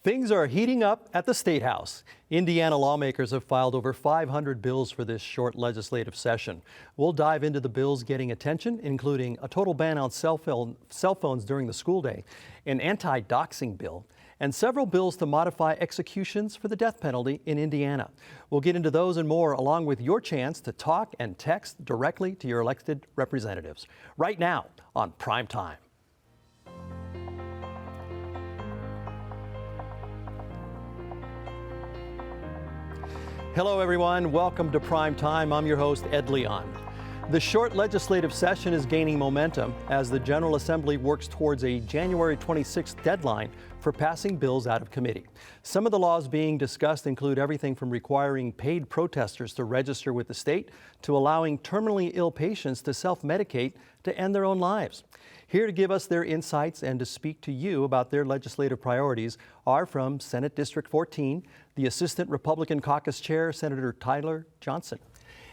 Things are heating up at the Statehouse. Indiana lawmakers have filed over 500 bills for this short legislative session. We'll dive into the bills getting attention, including a total ban on cell phones during the school day, an anti-doxing bill, and several bills to modify executions for the death penalty in Indiana. We'll get into those and more, along with your chance to talk and text directly to your elected representatives. Right now on PrimeTime. Hello, everyone. Welcome to Prime Time. I'm your host, Ed Leon. The short legislative session is gaining momentum as the General Assembly works towards a January 26th deadline for passing bills out of committee. Some of the laws being discussed include everything from requiring paid protesters to register with the state to allowing terminally ill patients to self-medicate to end their own lives. Here to give us their insights and to speak to you about their legislative priorities are from Senate District 14, the Assistant Republican Caucus Chair, Senator Tyler Johnson.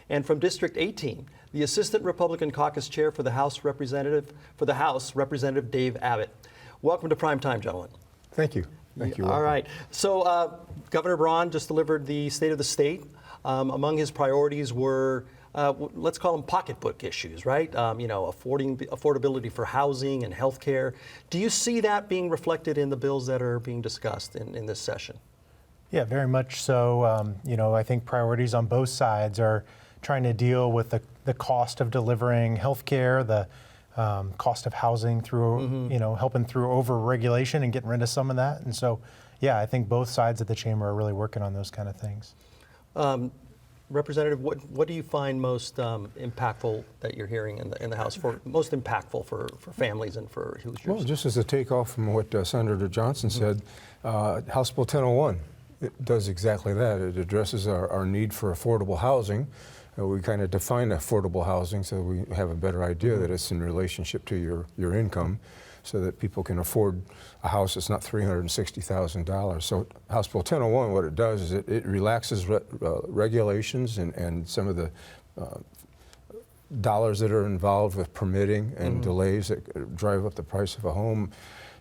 And from District 18, the Assistant Republican Caucus Chair for the House, Representative Dave Abbott. Welcome to Prime Time, gentlemen. Thank you. Thank you. All right. So Governor Braun just delivered the State of the State. Among his priorities were let's call them pocketbook issues, right? Affordability for housing and health care. Do you see that being reflected in the bills that are being discussed in this session? Yeah, very much so. I think priorities on both sides are trying to deal with the cost of delivering health care, the cost of housing through, helping through over-regulation and getting rid of some of that. And so, yeah, I think both sides of the chamber are really working on those kind of things. Representative, what do you find most impactful that you're hearing in the House, most impactful for families and for Hoosiers? Well, just as a takeoff from what Senator Johnson said, House Bill 1001, it does exactly that. It addresses our need for affordable housing. We kind of define affordable housing so we have a better idea that it's in relationship to your income, so that people can afford a house that's not $360,000. So House Bill 1001, what it does is it relaxes regulations and some of the dollars that are involved with permitting and delays that drive up the price of a home.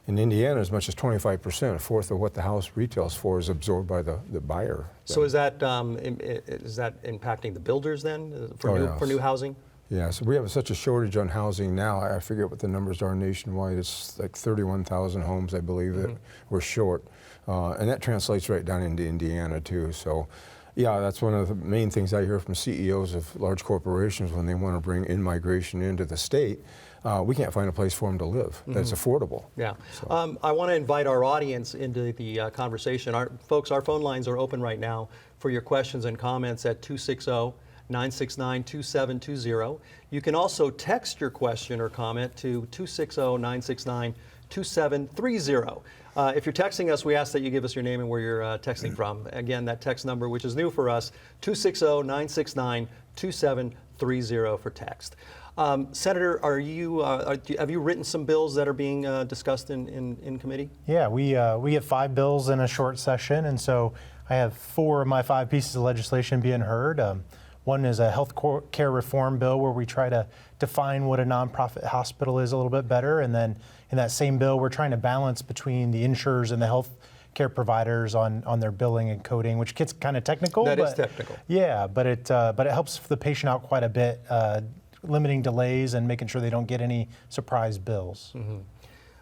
In Indiana, as much as 25%, a fourth of what the house retails for, is absorbed by the buyer. So is that impacting the builders then for new housing? Yeah, so we have such a shortage on housing now. I forget what the numbers are nationwide. It's like 31,000 homes, I believe, that we're short. And that translates right down into Indiana, too. So, yeah, that's one of the main things I hear from CEOs of large corporations when they want to bring in-migration into the state. We can't find a place for them to live that's affordable. Yeah. So. I want to invite our audience into the conversation. Folks, our phone lines are open right now for your questions and comments at 260-969-2720. You can also text your question or comment to 260-969-2730. If you're texting us, we ask that you give us your name and where you're texting from. Again, that text number, which is new for us, 260-969-2730 for text. Senator, have you written some bills that are being discussed in committee? Yeah, we have 5 bills in a short session, and so I have 4 of my 5 pieces of legislation being heard. One is a health care reform bill where we try to define what a nonprofit hospital is a little bit better, and then in that same bill we're trying to balance between the insurers and the health care providers on their billing and coding, which gets kind of technical. That is technical. Yeah, but it helps the patient out quite a bit, limiting delays and making sure they don't get any surprise bills.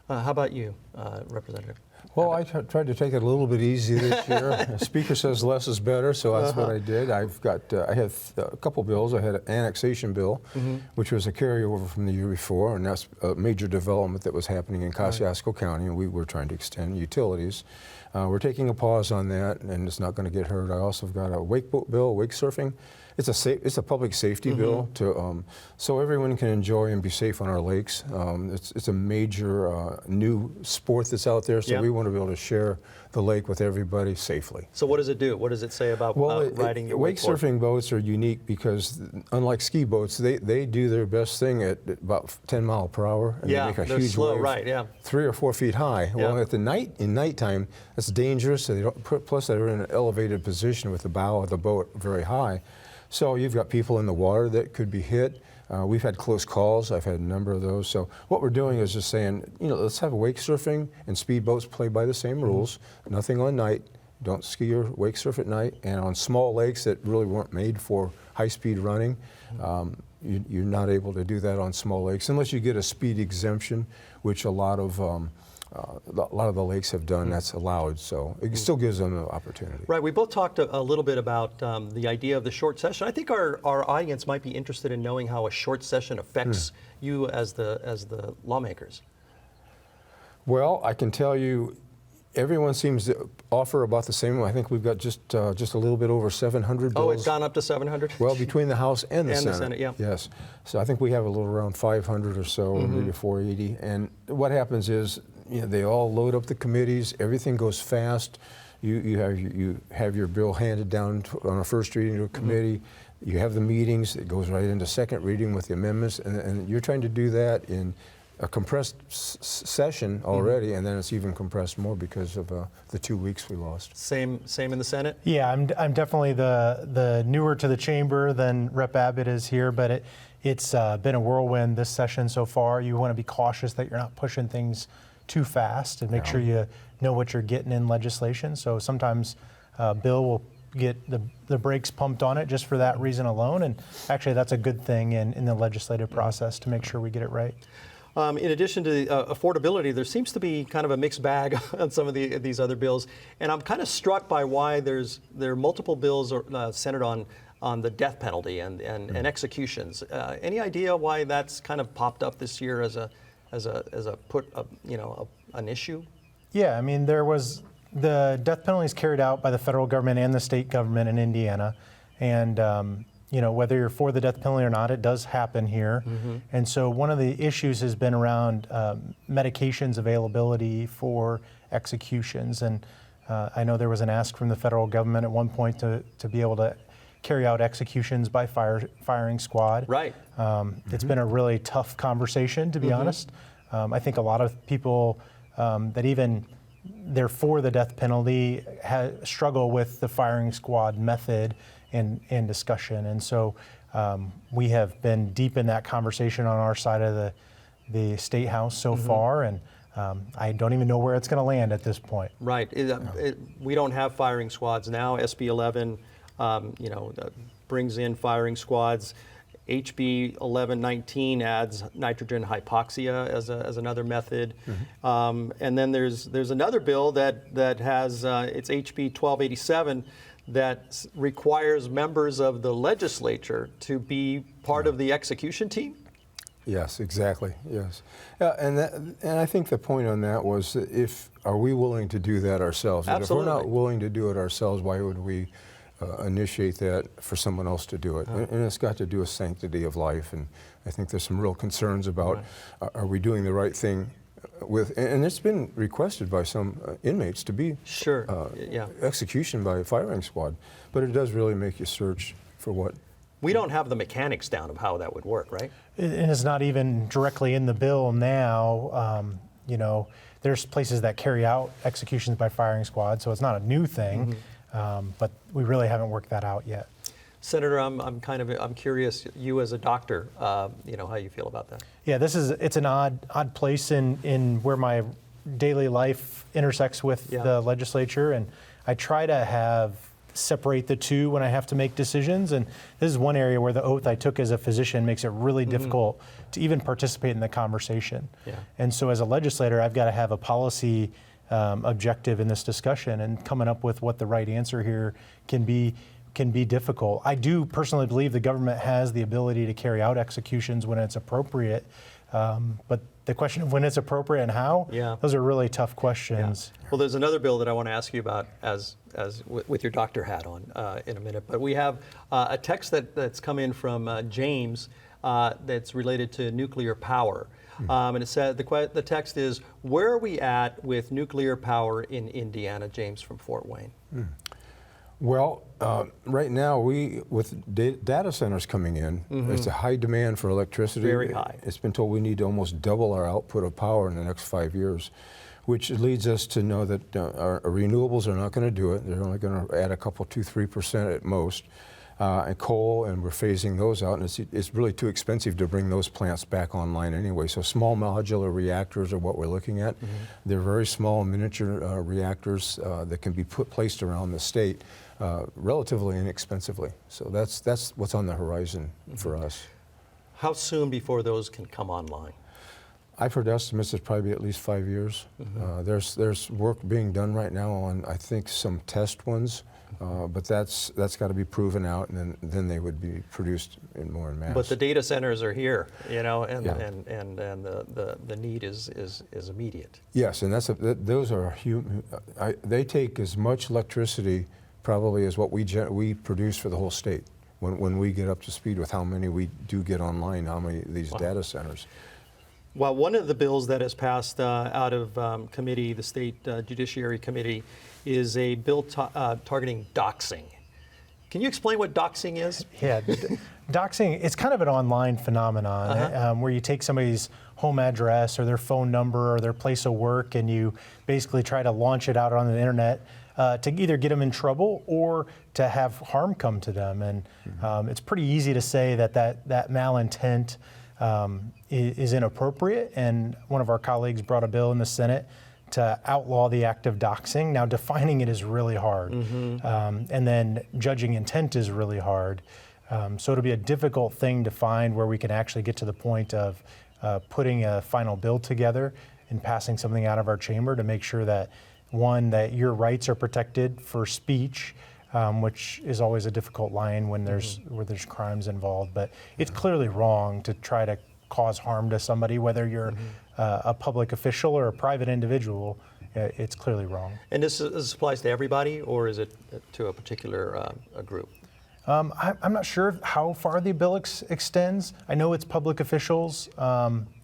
How about you, Representative? Well, I tried to take it a little bit easy this year. The Speaker says less is better, so that's what I did. I had a couple bills. I had an annexation bill, which was a carryover from the year before, and that's a major development that was happening in Kosciuszko County, and we were trying to extend utilities. We're taking a pause on that, and it's not going to get heard. I also got a wake boat bill, wake surfing. It's a public safety bill so everyone can enjoy and be safe on our lakes. It's a major new sport that's out there, so we want to be able to share the lake with everybody safely. So what does it do? What does it say about riding your wake surfing boats are unique because, unlike ski boats, they do their best thing at about 10 miles per hour, and they make a huge slow, wave, 3 or 4 feet high. Well, in nighttime, that's dangerous. So plus, they're in an elevated position with the bow of the boat very high. So you've got people in the water that could be hit. We've had close calls. I've had a number of those. So what we're doing is just saying, let's have wake surfing and speedboats play by the same rules. Nothing on night. Don't ski or wake surf at night. And on small lakes that really weren't made for high-speed running, you're not able to do that on small lakes unless you get a speed exemption, which a lot of the lakes have done. That's allowed, so it still gives them an opportunity. Right. We both talked a little bit about the idea of the short session. I think our audience might be interested in knowing how a short session affects you as the lawmakers. Well, I can tell you, everyone seems to offer about the same. I think we've got just a little bit over 700 bills. Oh, it's gone up to 700? Well, between the House and the and Senate. the Senate, yeah. Yes. So I think we have a little around 500 or so, maybe 480. And what happens is, they all load up the committees. Everything goes fast. You have your bill handed down on a first reading to a committee. You have the meetings. It goes right into second reading with the amendments, and you're trying to do that in a compressed session already, and then it's even compressed more because of the 2 weeks we lost. Same in the Senate? Yeah, I'm definitely the newer to the chamber than Rep. Abbott is here, but it's been a whirlwind this session so far. You want to be cautious that you're not pushing things too fast and make sure you know what you're getting in legislation. So sometimes Bill will get the brakes pumped on it just for that reason alone, and actually that's a good thing in the legislative process to make sure we get it right. In addition to affordability, there seems to be kind of a mixed bag on some of these other bills, and I'm kind of struck by why there are multiple bills centered on the death penalty and executions. Any idea why that's kind of popped up this year as an issue? Yeah, I mean, the death penalty is carried out by the federal government and the state government in Indiana, and whether you're for the death penalty or not, it does happen here. And so one of the issues has been around medications availability for executions. And I know there was an ask from the federal government at one point to be able to carry out executions by firing squad. Right. It's been a really tough conversation, to be honest. I think a lot of people that even they're for the death penalty struggle with the firing squad method and discussion. And so we have been deep in that conversation on our side of the Statehouse so far, and I don't even know where it's going to land at this point. Right. We don't have firing squads now. SB 11 brings in firing squads. HB 1119 adds nitrogen hypoxia as another method, and then there's another bill that has it's HB 1287 that requires members of the legislature to be part of the execution team. Yes, exactly. Yes, and I think the point on that was, are we willing to do that ourselves? Absolutely. If we're not willing to do it ourselves, why would we initiate that for someone else to do it? And it's got to do with sanctity of life, and I think there's some real concerns about are we doing the right thing and it's been requested by some inmates to be execution by a firing squad, but it does really make you search for what. We don't have the mechanics down of how that would work, right? And it's not even directly in the bill now. There's places that carry out executions by firing squad, so it's not a new thing. But we really haven't worked that out yet. Senator, I'm curious, you as a doctor, how you feel about that? Yeah, it's an odd place in where my daily life intersects with the legislature, and I try to separate the two when I have to make decisions. And this is one area where the oath I took as a physician makes it really difficult to even participate in the conversation. Yeah. And so as a legislator, I've got to have a policy objective in this discussion, and coming up with what the right answer here can be difficult. I do personally believe the government has the ability to carry out executions when it's appropriate, but the question of when it's appropriate and how, those are really tough questions. Yeah. Well, there's another bill that I want to ask you about with your doctor hat on in a minute, but we have a text that's come in from James that's related to nuclear power. And it said the text is, where are we at with nuclear power in Indiana? James from Fort Wayne. Well, right now, with data centers coming in, there's a high demand for electricity. Very high. It's been told we need to almost double our output of power in the next 5 years, which leads us to know that our renewables are not going to do it. They're only going to add a couple, 2-3% at most. and coal, and we're phasing those out, and it's really too expensive to bring those plants back online anyway. So small modular reactors are what we're looking at. They're very small miniature reactors that can be placed around the state relatively inexpensively. So that's what's on the horizon for us. How soon before those can come online? I've heard estimates it's probably at least 5 years. There's work being done right now on, I think, some test ones, but that's got to be proven out, and then they would be produced in more in mass. But the data centers are here, you know, and Yeah. and the need is immediate. Yes, and those are they take as much electricity probably as what we produce for the whole state when we get up to speed with how many we do get online, how many of these data centers. Well, one of the bills that has passed out of committee, the State Judiciary Committee, is a bill targeting doxing. Can you explain what doxing is? Yeah, doxing, it's kind of an online phenomenon where you take somebody's home address or their phone number or their place of work, and you basically try to launch it out on the internet to either get them in trouble or to have harm come to them. And it's pretty easy to say that malintent is inappropriate, and one of our colleagues brought a bill in the Senate to outlaw the act of doxing. Now, defining it is really hard, and then judging intent is really hard. So it'll be a difficult thing to find where we can actually get to the point of putting a final bill together and passing something out of our chamber to make sure that, one, that your rights are protected for speech, which is always a difficult line when there's crimes involved. But it's clearly wrong to try to cause harm to somebody, whether you're a public official or a private individual. It's clearly wrong. And this applies to everybody, or is it to a particular group? I'm not sure how far the bill extends. I know it's public officials,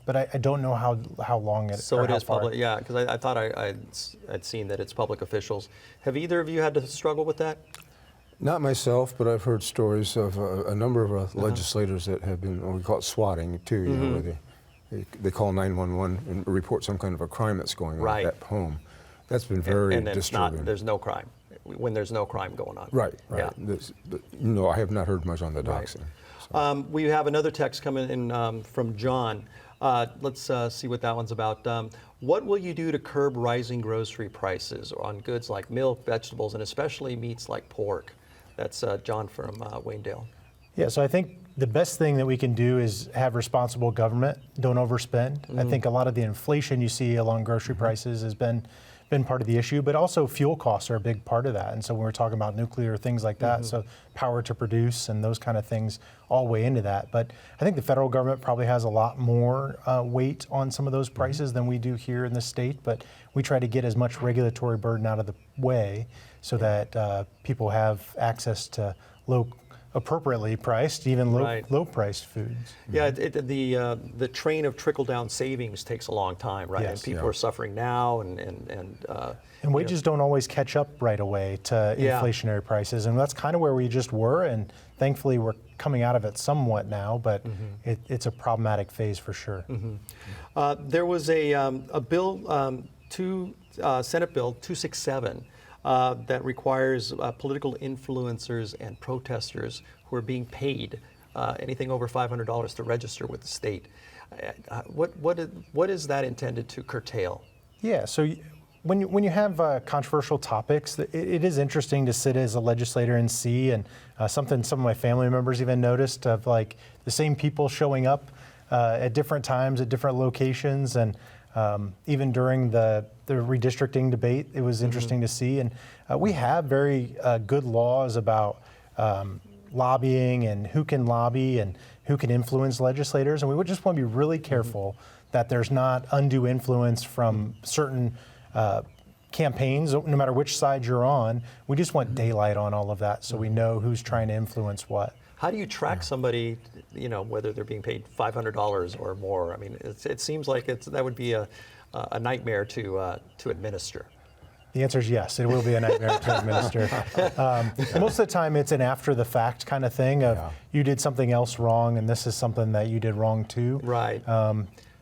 but I don't know how long it. So it is public, yeah. Because I thought I'd seen that it's public officials. Have either of you had to struggle with that? Not myself, but I've heard stories of a number of legislators that have been, we call it swatting too, you know, where they call 911 and report some kind of a crime that's going on at home. That's been very disturbing. There's no crime, when there's no crime going on. Right. Yeah. No, I have not heard much on the doxing. So. We have another text coming in from John. Let's see what that one's about. What will you do to curb rising grocery prices on goods like milk, vegetables, and especially meats like pork? That's John from Waynedale. Yeah, so I think the best thing that we can do is have responsible government, don't overspend. I think a lot of the inflation you see along grocery prices has been part of the issue, but also fuel costs are a big part of that. And so when we're talking about nuclear, things like that, so power to produce and those kind of things all weigh into that. But I think the federal government probably has a lot more weight on some of those prices than we do here in the state, but we try to get as much regulatory burden out of the way so that people have access to appropriately priced, even low-priced foods. Yeah, the train of trickle-down savings takes a long time, right? Yes. And people are suffering now, and wages don't always catch up right away to inflationary prices, and that's kind of where we just were, and thankfully we're coming out of it somewhat now, but it's a problematic phase for sure. There was a bill, Senate Bill 267, that requires political influencers and protesters who are being paid anything over $500 to register with the state. What is that intended to curtail? Yeah, so when you have controversial topics, it is interesting to sit as a legislator and see, and something some of my family members even noticed, of like the same people showing up at different times at different locations, and even during the redistricting debate, it was interesting to see. And we have very good laws about lobbying and who can lobby and who can influence legislators. And we would just want to be really careful that there's not undue influence from certain campaigns, no matter which side you're on. We just want daylight on all of that so we know who's trying to influence what. How do you track somebody, you know, whether they're being paid $500 or more? I mean, it seems like that would be a nightmare to administer. The answer is yes, it will be a nightmare to administer. Most of the time it's an after the fact kind of thing of you did something else wrong and this is something that you did wrong too. Right.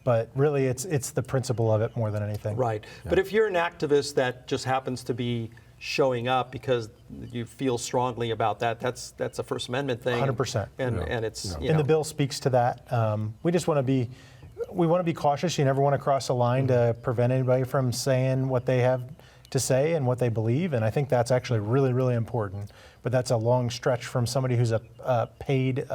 But really it's the principle of it more than anything. Right. Yeah. But if you're an activist that just happens to be showing up because you feel strongly about that. That's a First Amendment thing. 100%. And it's And the bill speaks to that. We just want to be cautious. You never want to cross a line to prevent anybody from saying what they have to say and what they believe. And I think that's actually really, really important. But that's a long stretch from somebody who's a paid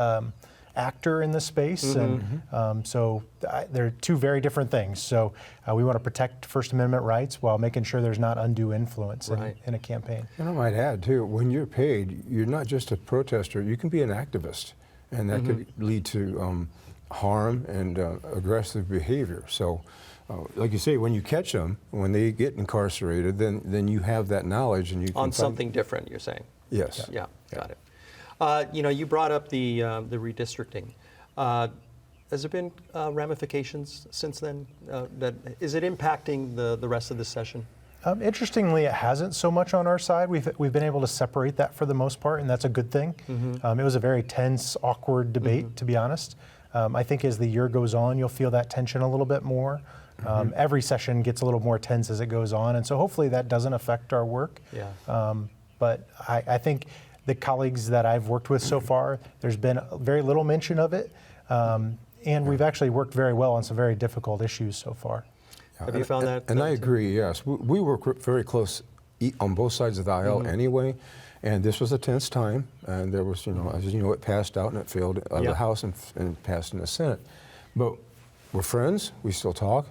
actor in the space. And so they're two very different things. So we want to protect First Amendment rights while making sure there's not undue influence in a campaign. And I might add, too, when you're paid, you're not just a protester, you can be an activist. And that could lead to harm and aggressive behavior. So, like you say, when you catch them, when they get incarcerated, then you have that knowledge and you can on something different, you're saying? Yes. Yeah, got it. You brought up the redistricting. Has there been ramifications since then? Is it impacting the rest of the session? Interestingly, it hasn't so much on our side. We've been able to separate that for the most part, and that's a good thing. It was a very tense, awkward debate, to be honest. I think as the year goes on, you'll feel that tension a little bit more. Every session gets a little more tense as it goes on, and so hopefully that doesn't affect our work. Yeah. But I think the colleagues that I've worked with so far, there's been very little mention of it, and we've actually worked very well on some very difficult issues so far. Have you found that? And I agree, yes. We work very close on both sides of the aisle anyway, and this was a tense time, and there was, as you know, it passed out and it failed out of the House and passed in the Senate. But we're friends, we still talk.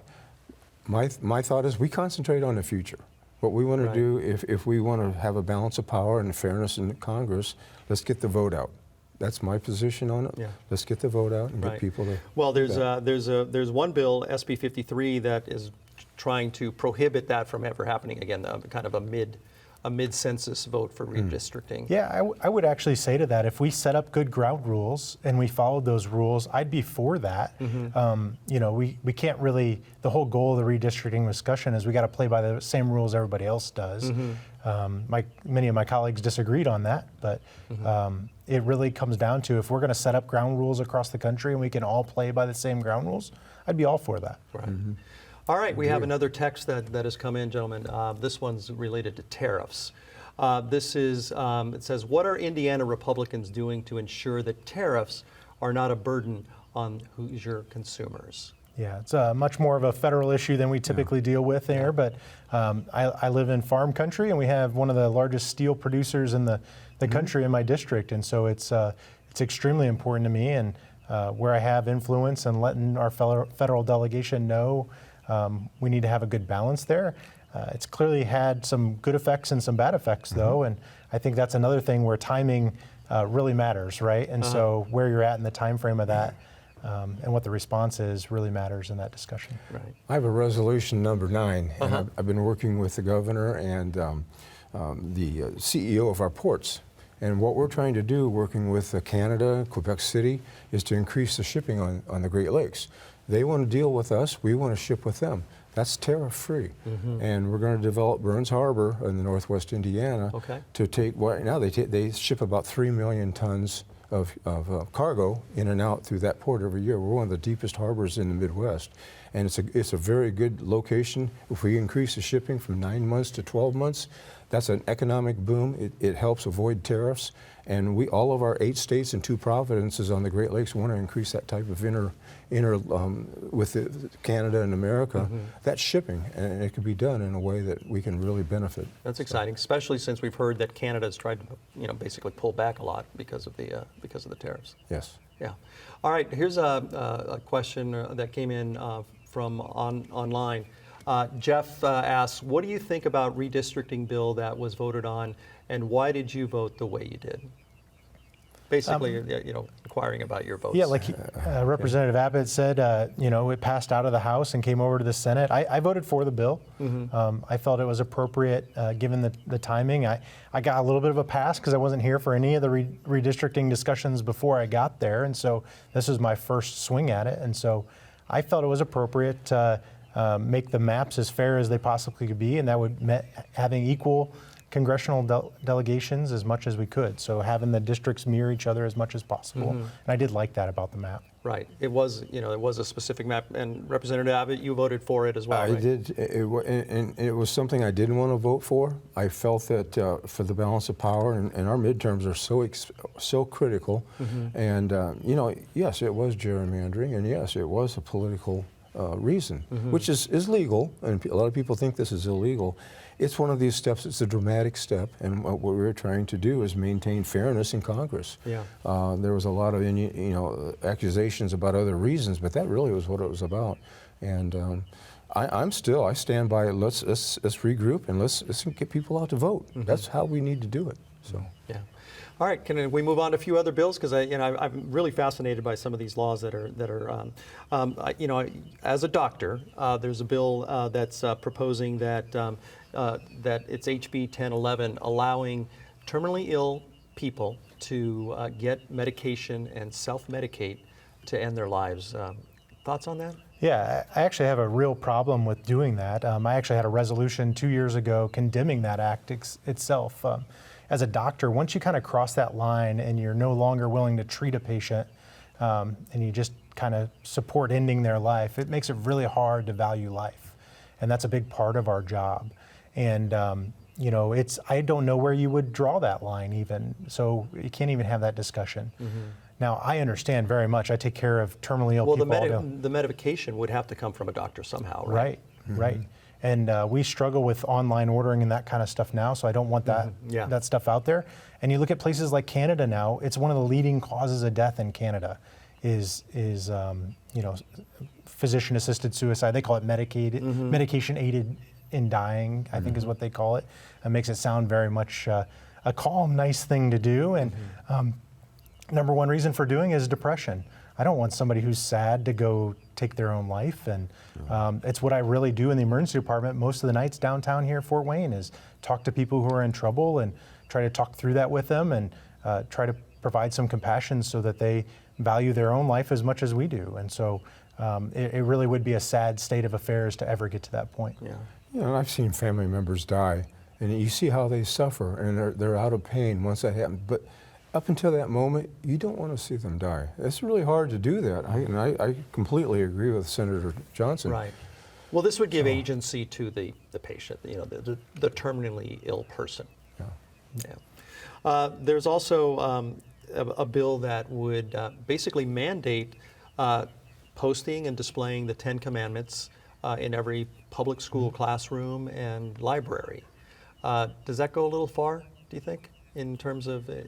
My thought is we concentrate on the future. What we want to do, if we want to have a balance of power and fairness in Congress, let's get the vote out. That's my position on it. Yeah. Let's get the vote out and get people to. Well, there's one bill, SB 53, that is trying to prohibit that from ever happening again. Kind of a mid-census vote for redistricting. Yeah, I would actually say to that, if we set up good ground rules and we followed those rules, I'd be for that. We can't really, the whole goal of the redistricting discussion is we got to play by the same rules everybody else does. Many of my colleagues disagreed on that, but it really comes down to if we're going to set up ground rules across the country and we can all play by the same ground rules, I'd be all for that. Right. All right, we have another text that has come in, gentlemen. This one's related to tariffs. This is, it says, what are Indiana Republicans doing to ensure that tariffs are not a burden on Hoosier consumers? Yeah, it's much more of a federal issue than we typically deal with there, but I live in farm country and we have one of the largest steel producers in the country in my district, and so it's extremely important to me, and where I have influence and letting our federal delegation know we need to have a good balance there. It's clearly had some good effects and some bad effects, though, and I think that's another thing where timing really matters, right? And so where you're at in the time frame of that and what the response is really matters in that discussion. Right. I have a resolution number 9, and I've been working with the governor and the CEO of our ports. And what we're trying to do, working with Canada, Quebec City, is to increase the shipping on the Great Lakes. They want to deal with us, we want to ship with them. That's tariff-free. And we're going to develop Burns Harbor in the northwest Indiana to take, right now they ship about 3 million tons of cargo in and out through that port every year. We're one of the deepest harbors in the Midwest. And it's a very good location. If we increase the shipping from 9 months to 12 months, that's an economic boom. It helps avoid tariffs. And all of our 8 states and 2 provinces on the Great Lakes want to increase that type of with Canada and America, that's shipping, and it can be done in a way that we can really benefit. That's exciting, especially since we've heard that Canada's tried to, basically pull back a lot because of the tariffs. Yes. Yeah. All right. Here's a question that came in from online. Jeff asks, "What do you think about redistricting bill that was voted on, and why did you vote the way you did?" Basically, inquiring about your votes. Yeah, like Representative Abbott said, it passed out of the House and came over to the Senate. I voted for the bill. I felt it was appropriate given the timing. I got a little bit of a pass because I wasn't here for any of the redistricting discussions before I got there, and so this was my first swing at it. And so I felt it was appropriate to make the maps as fair as they possibly could be, and that would having equal congressional delegations as much as we could. So having the districts mirror each other as much as possible. And I did like that about the map. Right. It was, it was a specific map, and Representative Abbott, you voted for it as well, I right? did, and it was something I didn't want to vote for. I felt that for the balance of power, and our midterms are so critical, and yes, it was gerrymandering, and yes, it was a political reason, which is legal, and a lot of people think this is illegal. It's one of these steps. It's a dramatic step, and what we're trying to do is maintain fairness in Congress. Yeah. There was a lot of accusations about other reasons, but that really was what it was about. And I stand by it. Let's regroup and let's get people out to vote. That's how we need to do it. So. Yeah. All right, can we move on to a few other bills? Because I'm really fascinated by some of these laws that are as a doctor, there's a bill that's proposing that that it's HB 1011, allowing terminally ill people to get medication and self-medicate to end their lives. Thoughts on that? Yeah, I actually have a real problem with doing that. I actually had a resolution 2 years ago condemning that act itself. As a doctor, once you kind of cross that line and you're no longer willing to treat a patient and you just kind of support ending their life, it makes it really hard to value life. And that's a big part of our job. And I don't know where you would draw that line even. So you can't even have that discussion. Now, I understand very much. I take care of terminally ill people all day. The medication would have to come from a doctor somehow, right? Right, right. And we struggle with online ordering and that kind of stuff now, so I don't want that that stuff out there. And you look at places like Canada now; it's one of the leading causes of death in Canada, is physician-assisted suicide. They call it medication-aided in dying, I think is what they call it. It makes it sound very much a calm, nice thing to do. And number one reason for doing is depression. I don't want somebody who's sad to go take their own life, and it's what I really do in the emergency department most of the nights downtown here at Fort Wayne is talk to people who are in trouble and try to talk through that with them and try to provide some compassion so that they value their own life as much as we do. And so it really would be a sad state of affairs to ever get to that point. Yeah. I've seen family members die, and you see how they suffer, and they're out of pain once that happens. But up until that moment, you don't want to see them die. It's really hard to do that. I completely agree with Senator Johnson. Right. Well, this would give agency to the patient, the terminally ill person. There's also a bill that would basically mandate posting and displaying the 10 Commandments in every public school classroom and library. Does that go a little far, do you think, in terms of the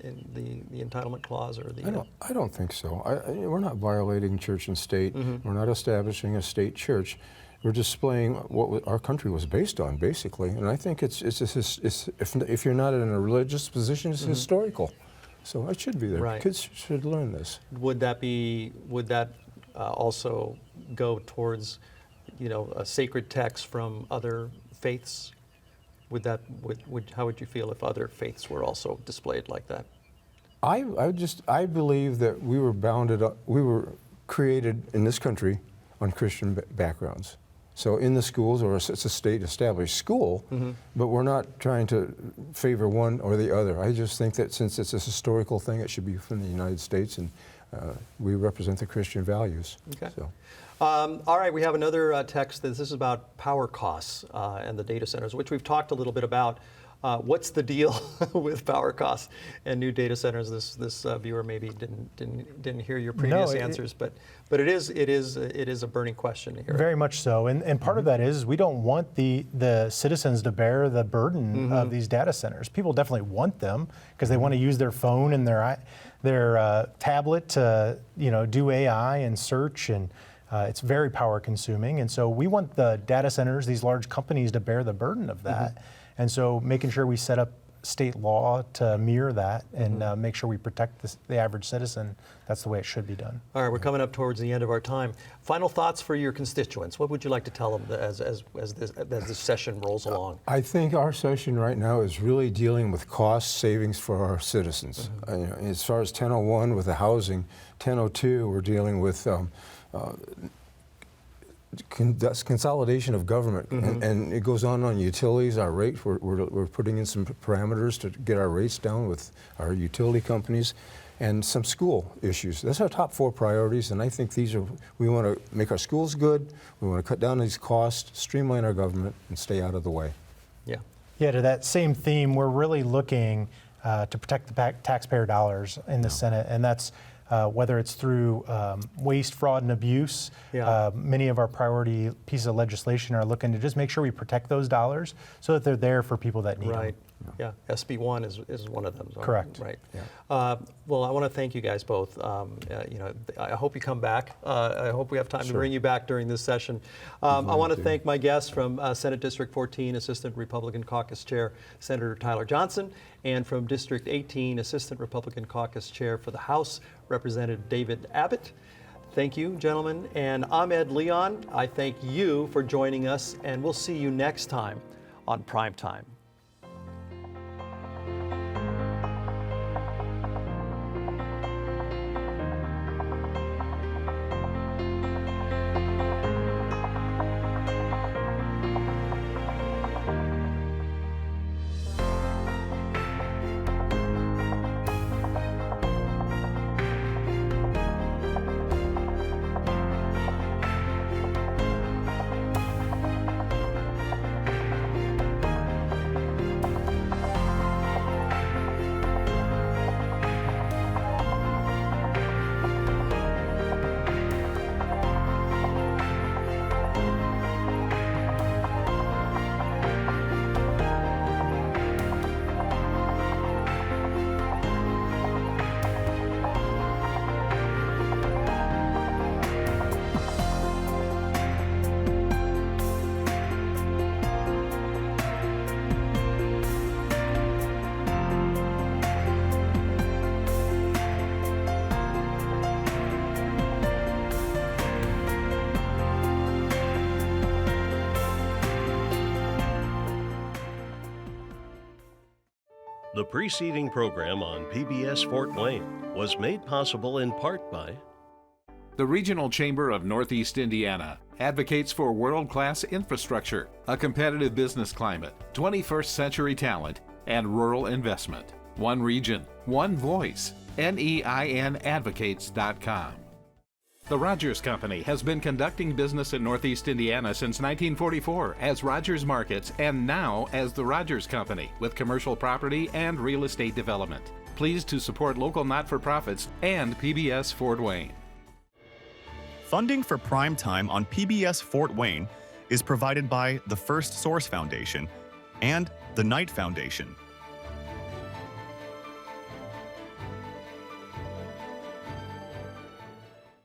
entitlement clause or the? I don't think so. We're not violating church and state. We're not establishing a state church. We're displaying what our country was based on, basically. And I think it's if you're not in a religious position, it's historical. So it should be there. Right. Kids should learn this. Would that also go towards, a sacred text from other faiths? How would you feel if other faiths were also displayed like that? I believe that we were created in this country on Christian backgrounds. So in the schools, or it's a state-established school, but we're not trying to favor one or the other. I just think that since it's a historical thing, it should be from the United States, and we represent the Christian values. Okay. So. All right, we have another text. This is about power costs and the data centers, which we've talked a little bit about. What's the deal with power costs and new data centers? This viewer maybe didn't hear your previous answers, but it is a burning question here. Very much so, and part of that is we don't want the citizens to bear the burden of these data centers. People definitely want them because they want to use their phone and their tablet to do AI and search, and it's very power consuming. And so we want the data centers, these large companies, to bear the burden of that. And so making sure we set up state law to mirror that and make sure we protect the average citizen, that's the way it should be done. All right, we're coming up towards the end of our time. Final thoughts for your constituents. What would you like to tell them as this session rolls along? I think our session right now is really dealing with cost savings for our citizens. As far as 1001 with the housing, 1002 we're dealing with that's consolidation of government, and it goes on utilities. Our rate, we're putting in some parameters to get our rates down with our utility companies, and some school issues. That's our top 4 priorities, and I think we want to make our schools good, we want to cut down these costs, streamline our government, and stay out of the way. Yeah, to that same theme, we're really looking to protect the taxpayer dollars in the Senate, and that's whether it's through waste, fraud, and abuse. Many of our priority pieces of legislation are looking to just make sure we protect those dollars so that they're there for people that need them. Yeah, SB 1 is one of them. Correct. Right. Well, I want to thank you guys both. I hope you come back. I hope we have time to bring you back during this session. I want to thank my guests from Senate District 14, Assistant Republican Caucus Chair Senator Tyler Johnson, and from District 18, Assistant Republican Caucus Chair for the House, Representative David Abbott. Thank you, gentlemen. And I'm Ed Leon. I thank you for joining us, and we'll see you next time on Prime Time. The preceding program on PBS Fort Wayne was made possible in part by the Regional Chamber of Northeast Indiana advocates for world-class infrastructure, a competitive business climate, 21st century talent, and rural investment. One region, one voice. NEINadvocates.com. The Rogers Company has been conducting business in Northeast Indiana since 1944 as Rogers Markets and now as the Rogers Company with commercial property and real estate development. Pleased to support local not-for-profits and PBS Fort Wayne. Funding for Prime Time on PBS Fort Wayne is provided by the First Source Foundation and the Knight Foundation.